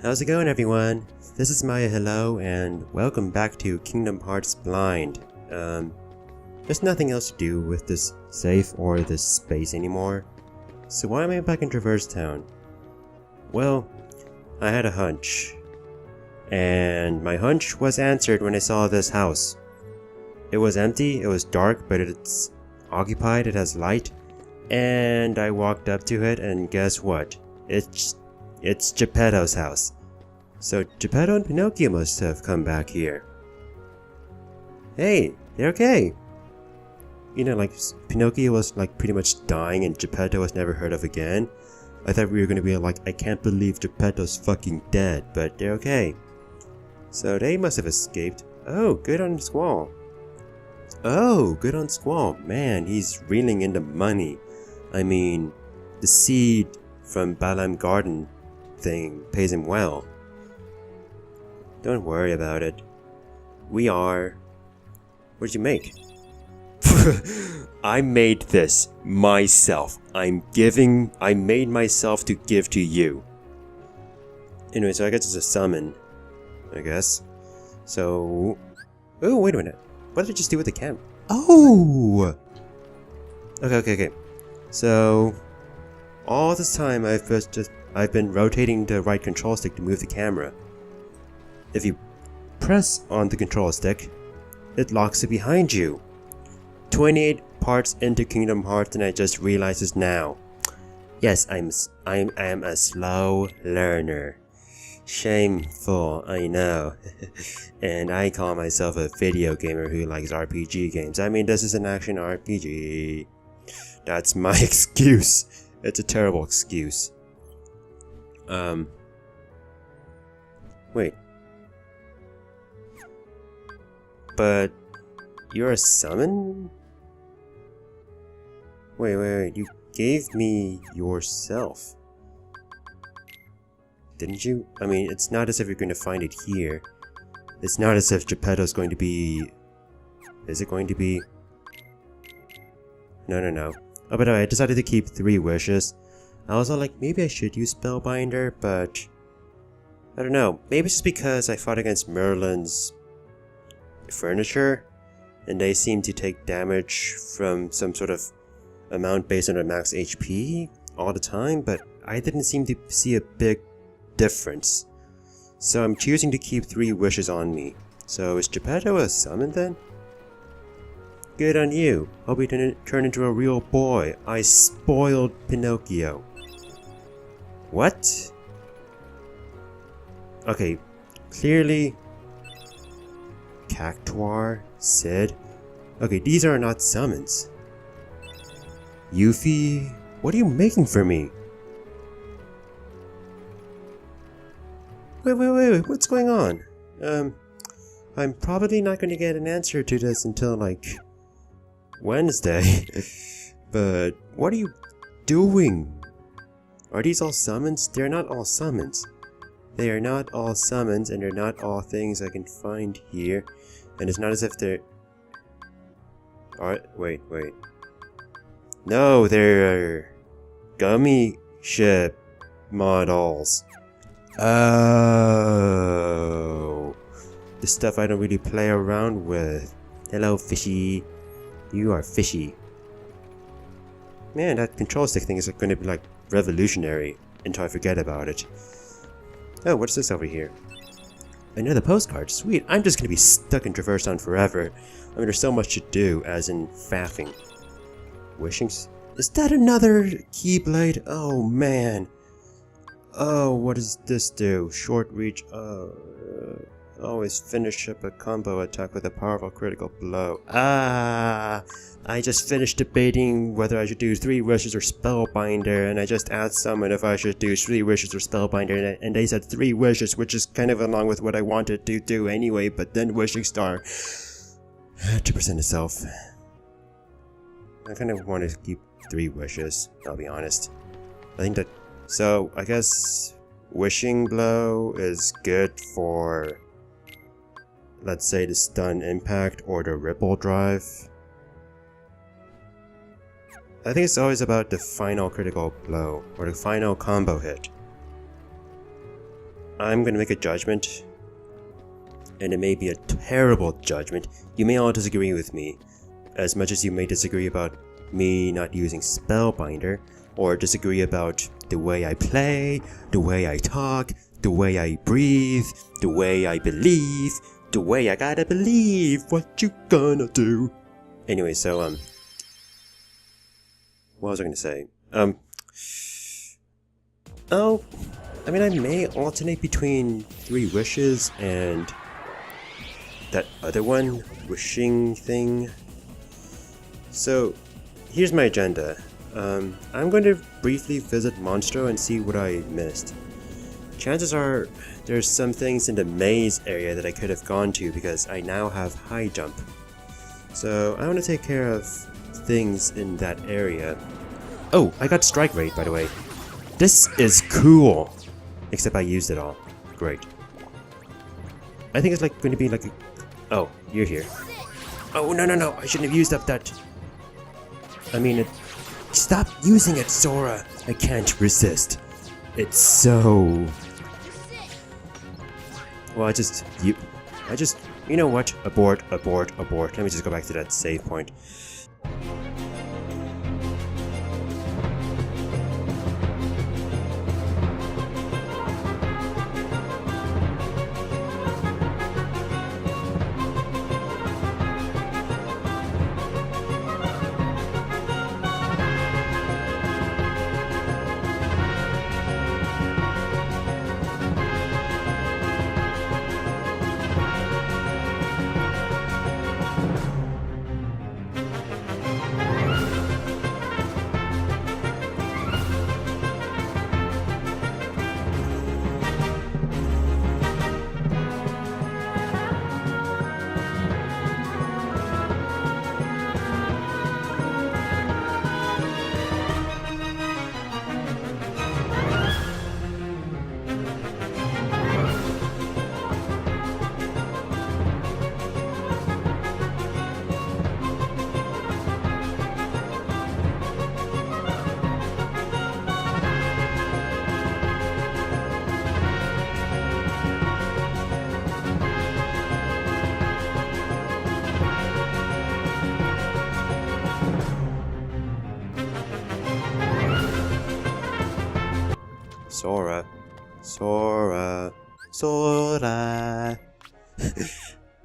How's it going, everyone? This is Maya Hello, and welcome back to Kingdom Hearts Blind. There's nothing else to do with this safe or this space anymore. So why am I back in Traverse Town? Well, I had a hunch. And my hunch was answered when I saw this house. It was empty, it was dark, but it's occupied, it has light. And I walked up to it, and guess what? It's Geppetto's house. So Geppetto and Pinocchio must have come back here. Hey, they're okay. You know, like, Pinocchio was like pretty much dying and Geppetto was never heard of again. I thought we were gonna be like, I can't believe Geppetto's fucking dead, but they're okay. So they must have escaped. Oh, good on Squall. Oh, good on Squall. Man, he's reeling in the money. I mean, the seed from Balam Garden thing pays him well. Don't worry about it. We are... What did you make? I made this myself. I made myself to give to you. Anyway, so I guess it's a summon. I guess. So... Oh, wait a minute. What did I just do with the camera? Oh! Okay. So... all this time I've been rotating the right control stick to move the camera. If you press on the control stick, it locks it behind you. 28 parts into Kingdom Hearts and I just realized this now. Yes, I am a slow learner. Shameful, I know. And I call myself a video gamer who likes RPG games. I mean, this is an action RPG. That's my excuse. It's a terrible excuse. Wait. But you're a summon? Wait, you gave me yourself. Didn't you? I mean, it's not as if you're going to find it here. It's not as if Geppetto's going to be... Is it going to be... No. Oh, by the way, I decided to keep 3 wishes. I was all like, maybe I should use Spellbinder, but... I don't know. Maybe it's just because I fought against Merlin's furniture, and they seem to take damage from some sort of amount based on their max HP all the time, but I didn't seem to see a big difference. So I'm choosing to keep 3 wishes on me. So is Geppetto a summon then? Good on you. Hope you didn't turn into a real boy. I spoiled Pinocchio. What? Okay, clearly Cactuar, Sid. Okay, these are not summons. Yuffie, what are you making for me? Wait, what's going on? I'm probably not going to get an answer to this until, like, Wednesday. But what are you doing? Are these all summons? They're not all summons. They are not all summons, and they're not all things I can find here. And it's not as if they're... Alright, wait. No, they're... Gummy ship models. Oh. The stuff I don't really play around with. Hello, fishy. You are fishy. Man, that control stick thing is going to be like revolutionary until I forget about it. Oh, what's this over here? Another postcard. Sweet. I'm just gonna be stuck in Traverse Town forever. I mean, there's so much to do, as in faffing. Wishings? Is that another Keyblade? Oh, man. Oh, what does this do? Short reach. Always finish up a combo attack with a powerful critical blow. I just finished debating whether I should do 3 wishes or Spellbinder, and I just asked someone if I should do 3 wishes or Spellbinder, and they said 3 wishes, which is kind of along with what I wanted to do anyway, but then Wishing Star had to present itself. I kind of want to keep 3 wishes, I'll be honest. I think that... So, I guess Wishing Blow is good for... let's say the stun impact or the ripple drive. I think it's always about the final critical blow or the final combo hit. I'm gonna make a judgment, and it may be a terrible judgment. You may all disagree with me, as much as you may disagree about me not using Spellbinder, or disagree about the way I play, the way I talk, the way I breathe, the way I believe, the way I gotta believe. What you gonna do? Anyway, so what was I gonna say? Oh, I mean, I may alternate between 3 wishes and that other one, wishing thing. So, here's my agenda. I'm going to briefly visit Monstro and see what I missed. Chances are there's some things in the maze area that I could have gone to because I now have high jump. So, I want to take care of things in that area. Oh, I got strike rate, by the way. This is cool! Except I used it all. Great. I think it's like going to be like a... Oh, you're here. Oh, no, I shouldn't have used up that... I mean, it... Stop using it, Sora! I can't resist. It's so... Well, you know what? Abort. Let me just go back to that save point. Sora.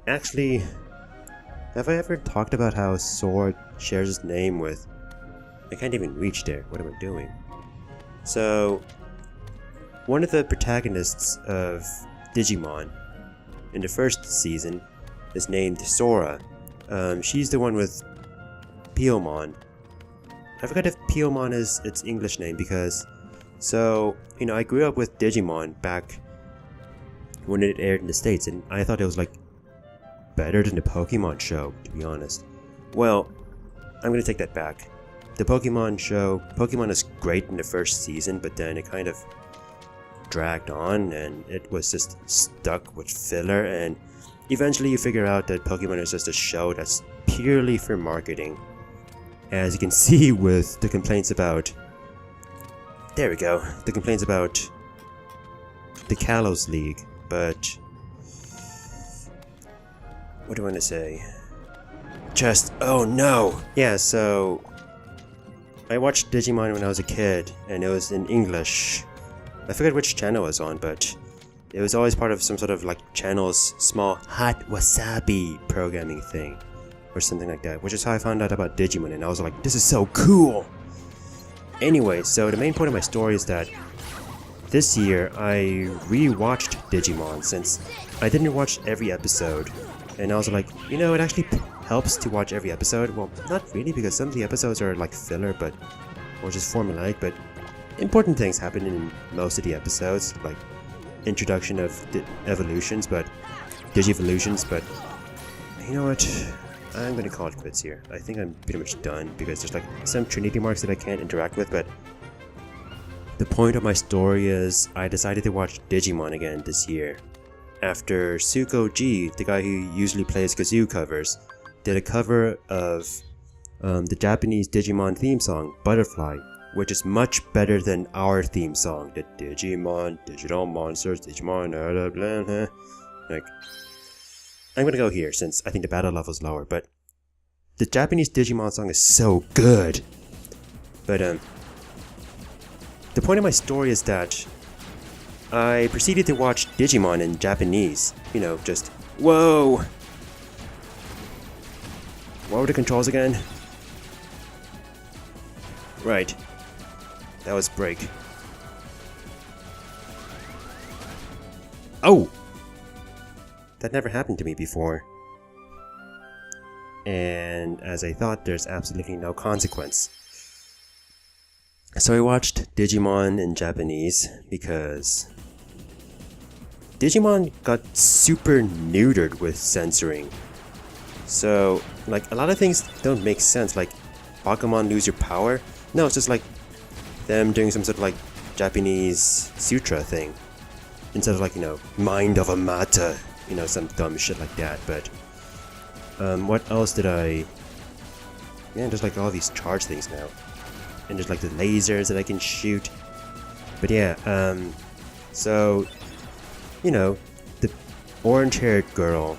Actually, have I ever talked about how Sora shares his name with... I can't even reach there. What am I doing? So, one of the protagonists of Digimon in the first season is named Sora. She's the one with Piomon. I forgot if Piomon is its English name because... So, you know, I grew up with Digimon back when it aired in the States, and I thought it was, like, better than the Pokemon show, to be honest. Well, I'm gonna take that back. The Pokemon show, Pokemon is great in the first season, but then it kind of dragged on, and it was just stuck with filler, and eventually you figure out that Pokemon is just a show that's purely for marketing. As you can see with the complaints about... There we go. The complaints about the Kalos League, but... What do I want to say? Just... Oh no! Yeah, so... I watched Digimon when I was a kid, and it was in English. I forget which channel it was on, but... It was always part of some sort of, like, channel's small hot wasabi programming thing. Or something like that, which is how I found out about Digimon, and I was like, this is so cool! Anyway, so the main point of my story is that this year I re-watched Digimon since I didn't watch every episode, and I was like, you know, it actually helps to watch every episode. Well, not really, because some of the episodes are like filler, but or just formulaic, but important things happen in most of the episodes, like introduction of evolutions, but Digivolutions, but you know what? I'm gonna call it quits here. I think I'm pretty much done because there's like some Trinity marks that I can't interact with, but the point of my story is I decided to watch Digimon again this year. After Suko G, the guy who usually plays kazoo covers, did a cover of the Japanese Digimon theme song, Butterfly, which is much better than our theme song. The Digimon, Digital Monsters, Digimon, blah, blah, blah. Like, I'm gonna go here since I think the battle level is lower, but the Japanese Digimon song is so good. But the point of my story is that I proceeded to watch Digimon in Japanese. You know, just whoa. What were the controls again? Right. That was break. Oh! That never happened to me before. And as I thought, there's absolutely no consequence. So I watched Digimon in Japanese because Digimon got super neutered with censoring. So, like, a lot of things don't make sense, like Pokemon lose your power. No, it's just like them doing some sort of like Japanese sutra thing. Instead of like, you know, mind of a matter, you know, some dumb shit like that. But what else did I... Yeah, there's like all these charge things now. And there's like the lasers that I can shoot. But yeah, so, you know, the orange-haired girl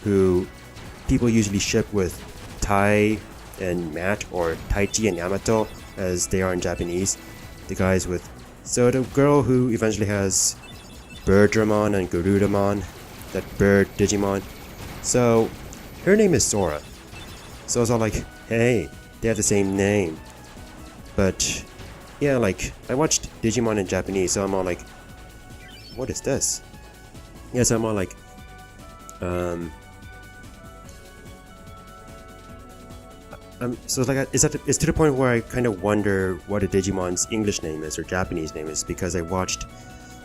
who people usually ship with Tai and Matt, or Taichi and Yamato, as they are in Japanese. The guys with... So the girl who eventually has Birdramon and Garudamon, that bird Digimon. So, her name is Sora. So I was all like, hey, they have the same name. But, yeah, like, I watched Digimon in Japanese, so I'm all like, what is this? Yeah, so I'm all like, so it's like, it's to the point where I kind of wonder what a Digimon's English name is or Japanese name is, because I watched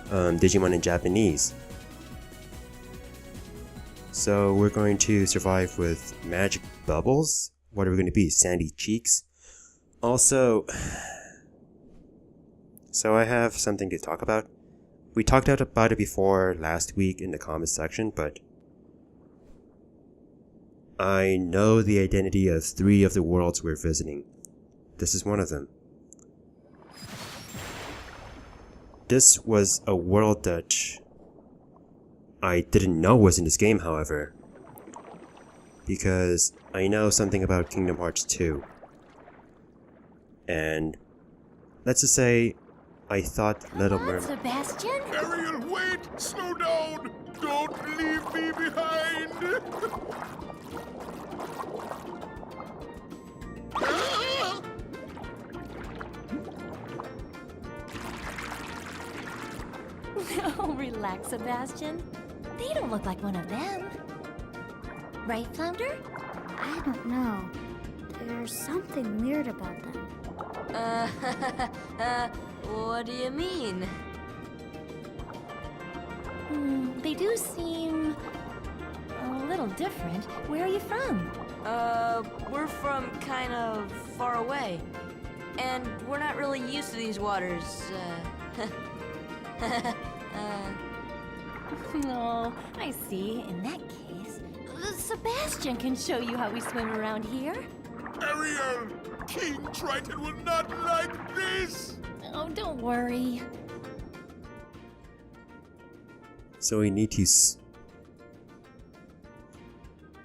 Digimon in Japanese. So we're going to survive with magic bubbles. What are we going to be? Sandy cheeks? Also, so I have something to talk about. We talked about it before last week in the comments section, but I know the identity of 3 of the worlds we're visiting. This is one of them. This was a world that I didn't know was in this game, however, because I know something about Kingdom Hearts 2. And let's just say I thought Little Mermaid... Sebastian? Ariel, wait! Slow down! Don't leave me behind! Oh, relax, Sebastian. They don't look like one of them. Right, Flounder? I don't know. There's something weird about them. What do you mean? They do seem a little different. Where are you from? We're from kind of far away. And we're not really used to these waters, Oh, I see. In that case, Sebastian can show you how we swim around here. Ariel! King Triton will not like this! Oh, don't worry. So we need to...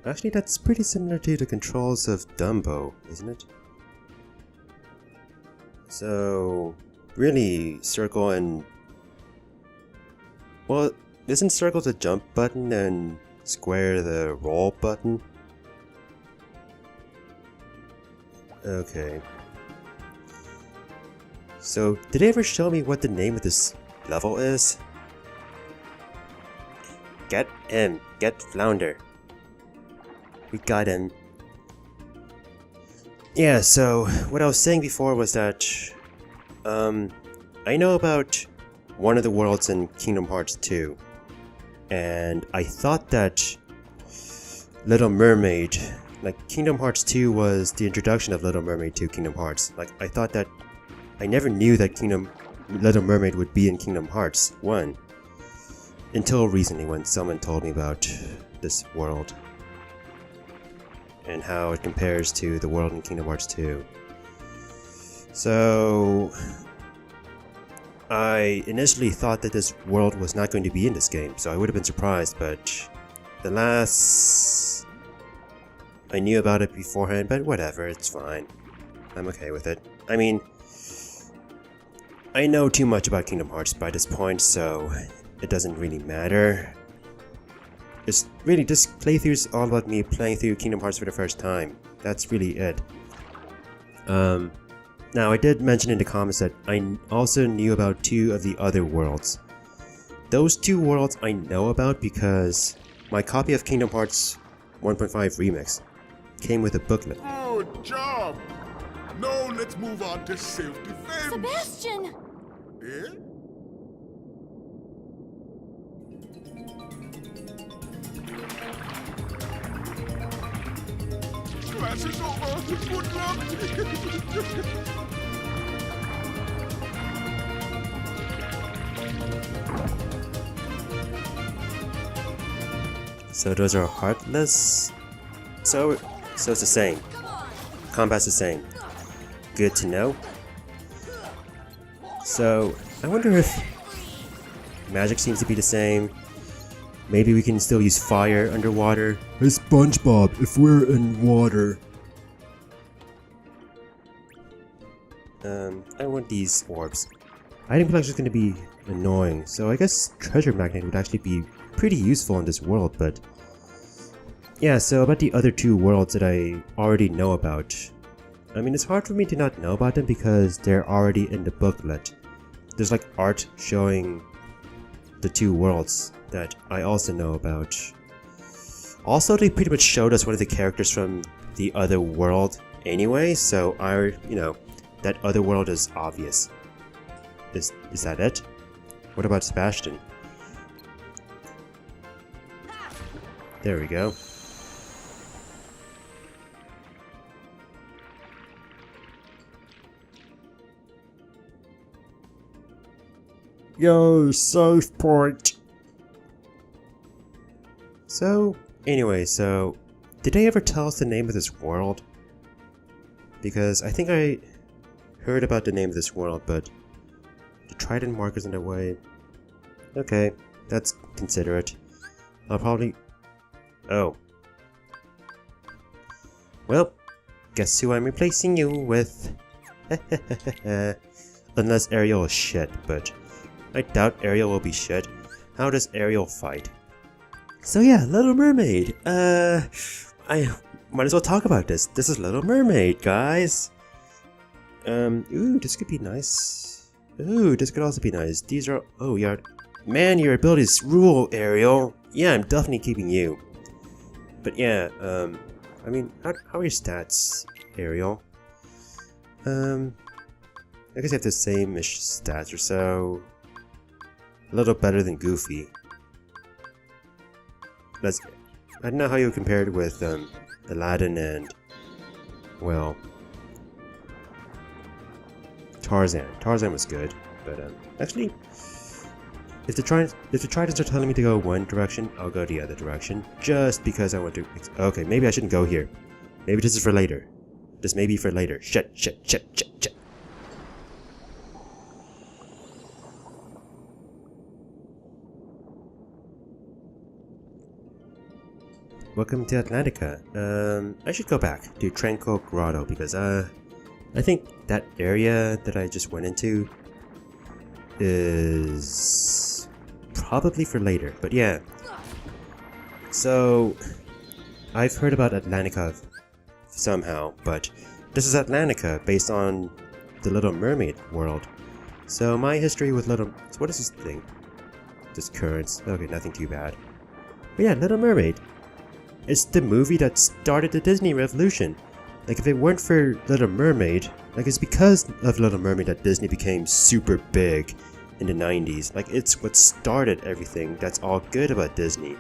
Actually, that's pretty similar to the controls of Dumbo, isn't it? So, really, circle and... Well, isn't circle the jump button and square the roll button? Okay. So, did they ever show me what the name of this level is? Get him. Get Flounder. We got him. Yeah, so what I was saying before was that I know about one of the worlds in Kingdom Hearts 2. And I thought that Little Mermaid, like Kingdom Hearts 2 was the introduction of Little Mermaid to Kingdom Hearts. Like I thought that I never knew that Little Mermaid would be in Kingdom Hearts 1. Until recently when someone told me about this world. And how it compares to the world in Kingdom Hearts 2. So I initially thought that this world was not going to be in this game, so I would have been surprised, but the last... I knew about it beforehand, but whatever, it's fine. I'm okay with it. I mean, I know too much about Kingdom Hearts by this point, so it doesn't really matter. It's really, this playthrough is all about me playing through Kingdom Hearts for the first time. That's really it. Now, I did mention in the comments that I also knew about 2 of the other worlds. Those 2 worlds I know about because my copy of Kingdom Hearts 1.5 Remix came with a booklet. Good job. Now let's move on to self-defense. Sebastian! Eh? Class is over. Good luck. So those are heartless. So it's the same. Combat's the same. Good to know. So I wonder if magic seems to be the same. Maybe we can still use fire underwater. Hey SpongeBob, if we're in water. I want these orbs. Item collection is going to be annoying, so I guess treasure magnet would actually be pretty useful in this world, but... Yeah, so about the other 2 worlds that I already know about. I mean, it's hard for me to not know about them because they're already in the booklet. There's like art showing the 2 worlds that I also know about. Also, they pretty much showed us one of the characters from the other world anyway, so that other world is obvious. Is that it? What about Sebastian? There we go. Yo, South Point! So, anyway, did they ever tell us the name of this world? Because I think I heard about the name of this world, but the trident markers in the way. Okay, that's considerate. I'll probably... Oh. Well, guess who I'm replacing you with? Unless Ariel is shit, but I doubt Ariel will be shit. How does Ariel fight? So yeah, Little Mermaid. I might as well talk about this. This is Little Mermaid, guys. Ooh, this could be nice. Ooh, this could also be nice. These are... Oh, yeah. Man, your abilities rule, Ariel. Yeah, I'm definitely keeping you. But yeah, I mean, how are your stats, Ariel? I guess I have the same-ish stats or so. A little better than Goofy. I don't know how you compared with Aladdin and, well, Tarzan. Tarzan was good, but actually, if the Tridents are telling me to go one direction, I'll go the other direction, just because I want to. Okay, maybe I shouldn't go here. Maybe this is for later. This may be for later. Shit. Welcome to Atlantica. I should go back to Tranquil Grotto because I think that area that I just went into is probably for later, but yeah. So I've heard about Atlantica somehow, but this is Atlantica based on the Little Mermaid world. So my history with what is this thing? This currents. Okay, nothing too bad. But yeah, Little Mermaid. It's the movie that started the Disney revolution. Like, if it weren't for Little Mermaid, like, it's because of Little Mermaid that Disney became super big in the 90s. Like, it's what started everything that's all good about Disney.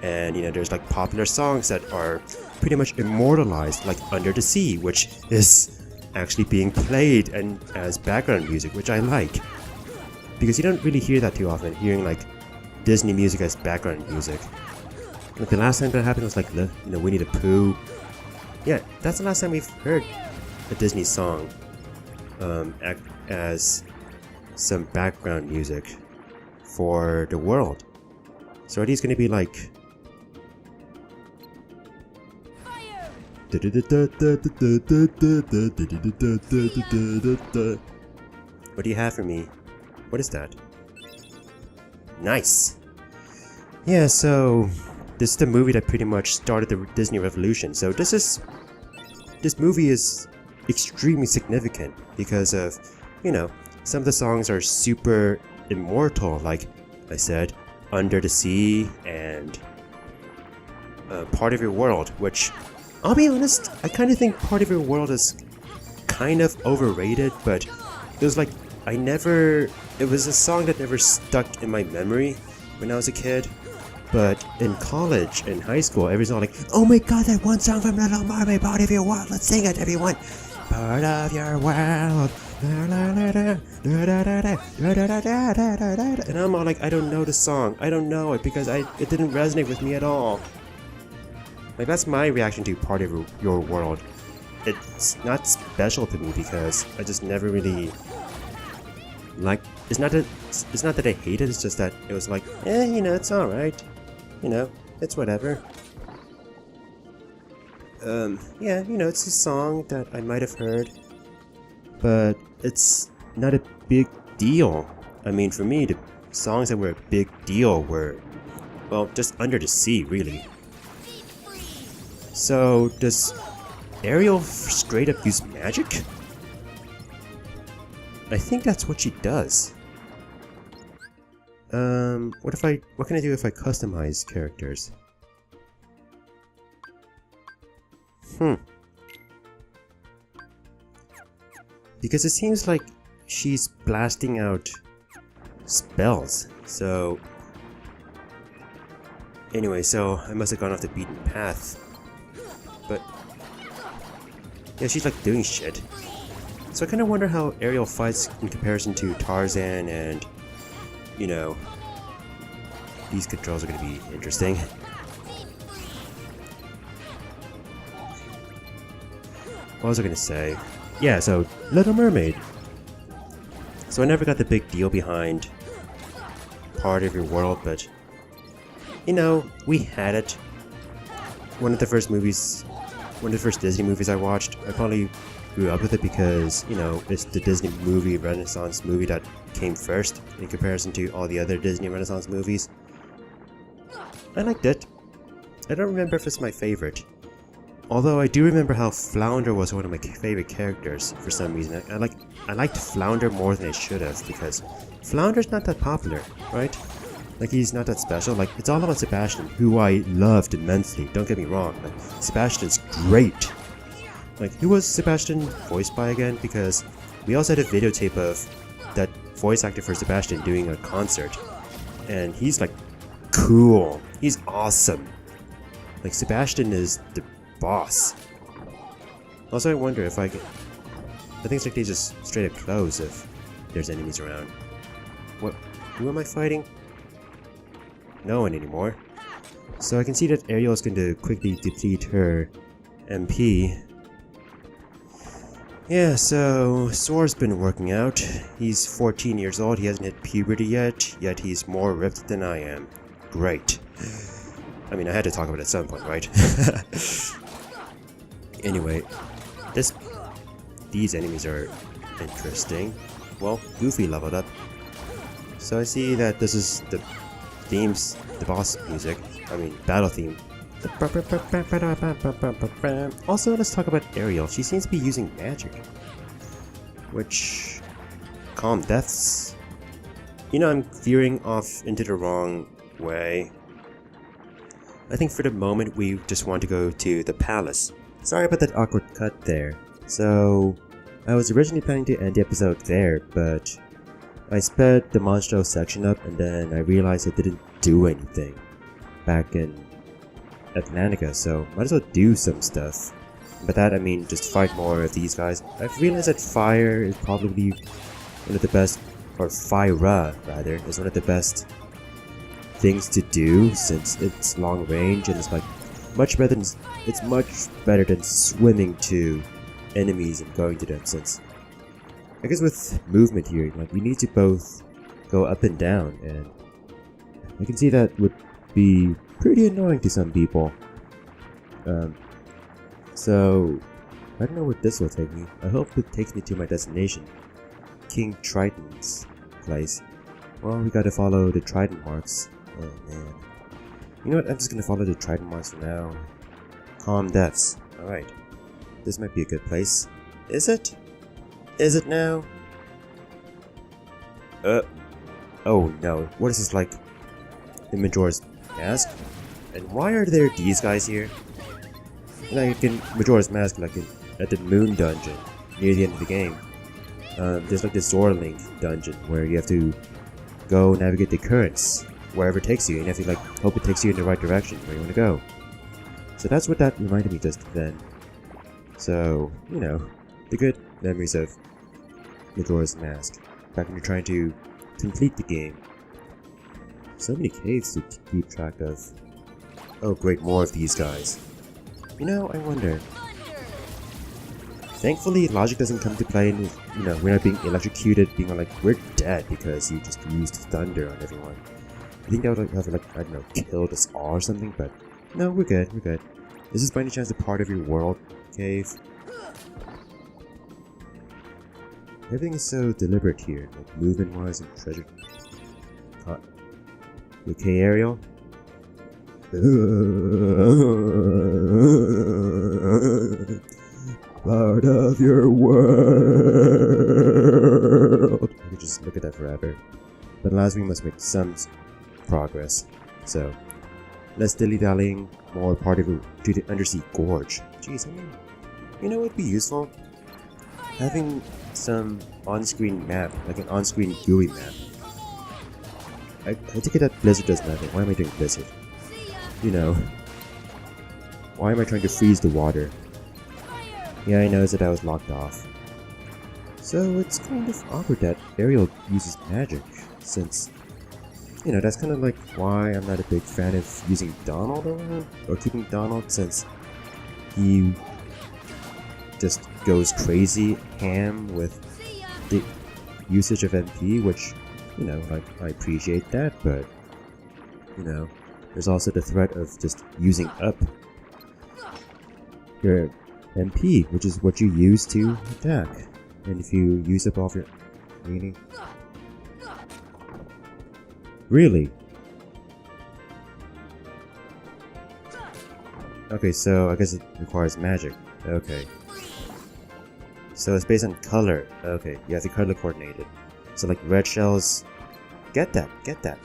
And, you know, there's, like, popular songs that are pretty much immortalized, like Under the Sea, which is actually being played and as background music, which I like. Because you don't really hear that too often, hearing, like, Disney music as background music. Like, the last time that happened was like, you know, Winnie the Pooh. Yeah, that's the last time we've heard a Disney song. act as some background music for the world. So are these going to be like... What do you have for me? What is that? Nice! Yeah, so this is the movie that pretty much started the Disney Revolution. So this movie is extremely significant because of, you know, some of the songs are super immortal, like I said, Under the Sea and Part of Your World, which, I'll be honest, I kind of think Part of Your World is kind of overrated, but it was like, it was a song that never stuck in my memory when I was a kid. But in college, in high school, everyone's all like, oh my god, that one song from Little Mermaid, Part of Your World, let's sing it everyone! Part of your world. And I'm all like, I don't know the song. I don't know it because it didn't resonate with me at all. Like, that's my reaction to Part of Your World. It's not special to me because I just never really like. It's not that I hate it. It's just that it was like, you know, it's all right. You know, it's whatever. Yeah, you know, it's a song that I might have heard, but it's not a big deal. I mean, for me, the songs that were a big deal were, well, just Under the Sea, really. So, does Ariel straight up use magic? I think that's what she does. What can I do if I customize characters? Because it seems like she's blasting out spells, so... Anyway, so I must have gone off the beaten path. But... yeah, she's like doing shit. So I kind of wonder how Ariel fights in comparison to Tarzan and... you know... these controls are going to be interesting. What was I going to say? Yeah, so Little Mermaid. So I never got the big deal behind Part of Your World, but you know, we had it. One of the first Disney movies I watched. I probably grew up with it because, you know, it's the Disney movie Renaissance movie that came first in comparison to all the other Disney Renaissance movies. I liked it. I don't remember if it's my favorite. Although I do remember how Flounder was one of my favorite characters for some reason. I liked Flounder more than I should have because Flounder's not that popular, right? Like, he's not that special. Like, it's all about Sebastian, who I loved immensely. Don't get me wrong. Like, Sebastian's great. Like, who was Sebastian voiced by again? Because we also had a videotape of that voice actor for Sebastian doing a concert, and he's like cool. He's awesome. Like, Sebastian is the boss. Also, I wonder if I think it's like they just straight up close if there's enemies around. What? Who am I fighting? No one anymore. So I can see that Ariel is going to quickly deplete her MP. Yeah, so Sora's been working out. He's 14 years old, he hasn't hit puberty yet he's more ripped than I am. Great. I mean, I had to talk about it at some point, right? Anyway, these enemies are interesting. Well, Goofy leveled up. So I see that this is the boss music. I mean, battle theme. Also, let's talk about Ariel. She seems to be using magic. Which... calm deaths. You know, I'm veering off into the wrong way. I think for the moment we just want to go to the palace. Sorry about that awkward cut there. So, I was originally planning to end the episode there, but I sped the Monstro section up and then I realized it didn't do anything back in Atlantica, so might as well do some stuff. By that I mean just fight more of these guys. I've realized that fire is probably one of the best, or Fyra rather, is one of the best things to do since it's long range and it's like much better than swimming to enemies and going to them, since I guess with movement here, like we need to both go up and down, and I can see that would be pretty annoying to some people. So I don't know where this will take me. I hope it takes me to my destination, King Triton's place. Well, we gotta follow the Trident marks. Oh man. You know what? I'm just gonna follow the Trident marks for now. Calm depths. Alright. This might be a good place. Is it? Is it now? Oh no. What is this, like the Majora's Mask? And why are there these guys here? Like in Majora's Mask, like at the Moon Dungeon, near the end of the game. There's like the Zora Link dungeon where you have to go navigate the currents wherever it takes you, and you have to like hope it takes you in the right direction where you want to go. So that's what that reminded me just then. So, you know, the good memories of Majora's Mask, back when you're trying to complete the game. So many caves to keep track of. Oh great, more of these guys. You know, I wonder. Thankfully, logic doesn't come to play, and you know, we're not being electrocuted, being like, we're dead because you just used thunder on everyone. I think that would have, like, I don't know, killed us all or something, but no, we're good, we're good. Is this by any chance a part of your world cave? Everything is so deliberate here, like movement-wise and treasure. You okay, Ariel? Part of your world. I could just look at that forever. But last we must make some progress. So, less dilly-dallying, more part of it to the undersea gorge. Jeez, I mean, you know what would be useful? Having some on-screen map, like an on-screen GUI map. I take it that Blizzard does nothing. Why am I doing Blizzard? You know, why am I trying to freeze the water? Yeah, I noticed that I was locked off. So it's kind of awkward that Ariel uses magic, since, you know, that's kind of like why I'm not a big fan of using Donald around, or keeping Donald, since he just goes crazy ham with the usage of MP, which, you know, like, I appreciate that, but, you know, there's also the threat of just using up your MP, which is what you use to attack. And if you use up all of your... Really? Really? Okay, so I guess it requires magic. Okay. So it's based on color. Okay, you have to color coordinate it. So like red shells... Get that, get that.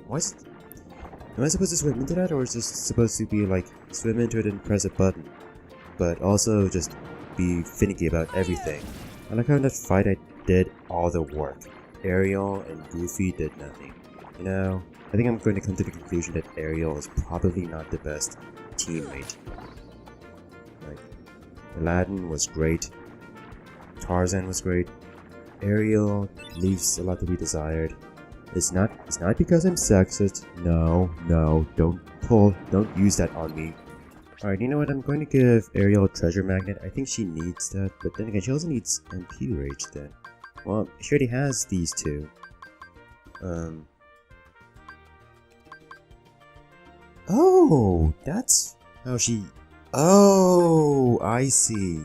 Why is it... Am I supposed to swim into that, or is this supposed to be like swim into it and press a button, but also just be finicky about everything? I like how in that fight I did all the work. Ariel and Goofy did nothing. You know, I think I'm going to come to the conclusion that Ariel is probably not the best teammate. Like, Aladdin was great, Tarzan was great, Ariel leaves a lot to be desired. It's not because I'm sexist. No, don't use that on me. Alright, you know what? I'm going to give Ariel a treasure magnet. I think she needs that, but then again, she also needs MP rage then. Well, she already has these two. Oh, that's how she... Oh, I see.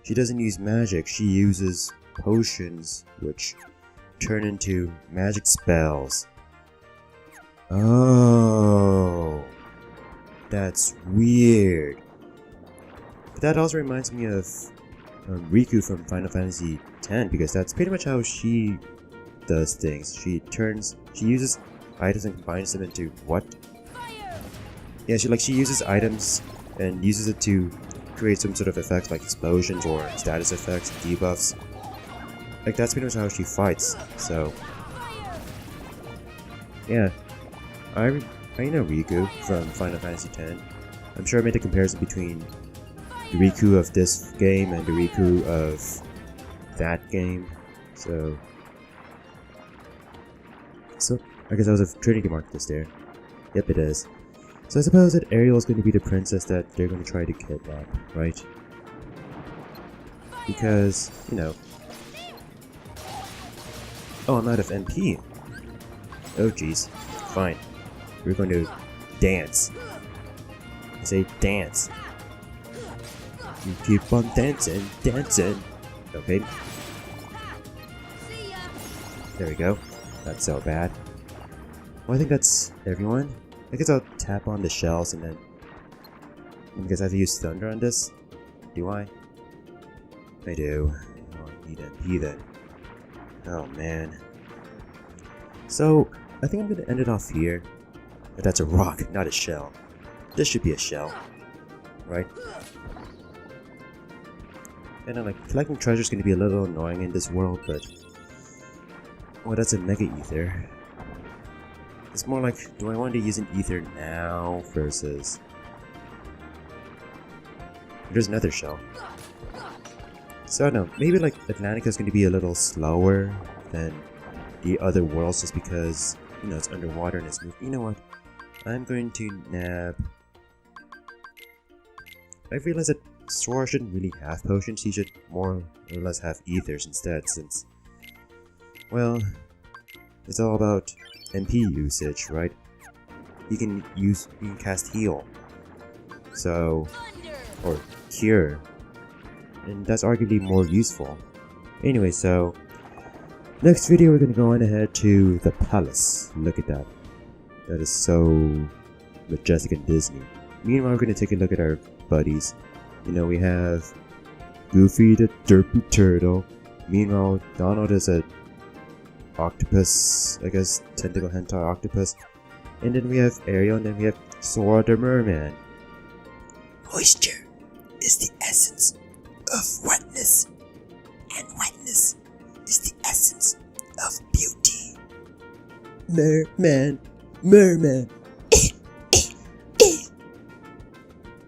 She doesn't use magic, she uses potions, which turn into magic spells. Oh, that's weird. But that also reminds me of Riku from Final Fantasy X, because that's pretty much how she does things. She uses items and combines them into what? Yeah, she uses items and uses it to create some sort of effects like explosions or status effects, debuffs. Like, that's pretty much how she fights, so... Yeah. I know Riku from Final Fantasy X. I'm sure I made a comparison between the Riku of this game and the Riku of that game, so... I guess that was a Trinity Marcus there. Yep, it is. So I suppose that Ariel is going to be the princess that they're going to try to kidnap, right? because, you know... Oh, I'm out of MP. Oh jeez. Fine. We're going to dance. I say dance. You keep on dancing, dancing. Okay. There we go. Not so bad. Well, I think that's everyone. I guess I'll tap on the shells and then... Because I have to use thunder on this? Do I? I do. Oh, I need MP then. Oh man. So, I think I'm gonna end it off here. But that's a rock, not a shell. This should be a shell. Right? And I'm like, collecting treasure is gonna be a little annoying in this world, but... Well, that's a Mega Ether. It's more like, do I want to use an Ether now versus... There's another shell. So I don't know, maybe like Atlantica is going to be a little slower than the other worlds just because, you know, it's underwater and it's moving. You know what? I'm going to nab... I realized that Sora shouldn't really have potions, he should more or less have ethers instead since... Well, it's all about MP usage, right? You can cast heal. So... or cure. And that's arguably more useful. Anyway, so... Next video we're gonna go on ahead to the palace. Look at that. That is so... majestic and Disney. Meanwhile, we're gonna take a look at our buddies. You know, we have... Goofy the derpy turtle. Meanwhile, Donald is a... octopus, I guess, tentacle hentai octopus. And then we have Ariel, and then we have Sora the merman. Moisture is the essence of wetness, and wetness is the essence of beauty. Merman, merman.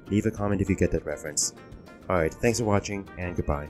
Leave a comment if you get that reference. Alright, thanks for watching, and goodbye.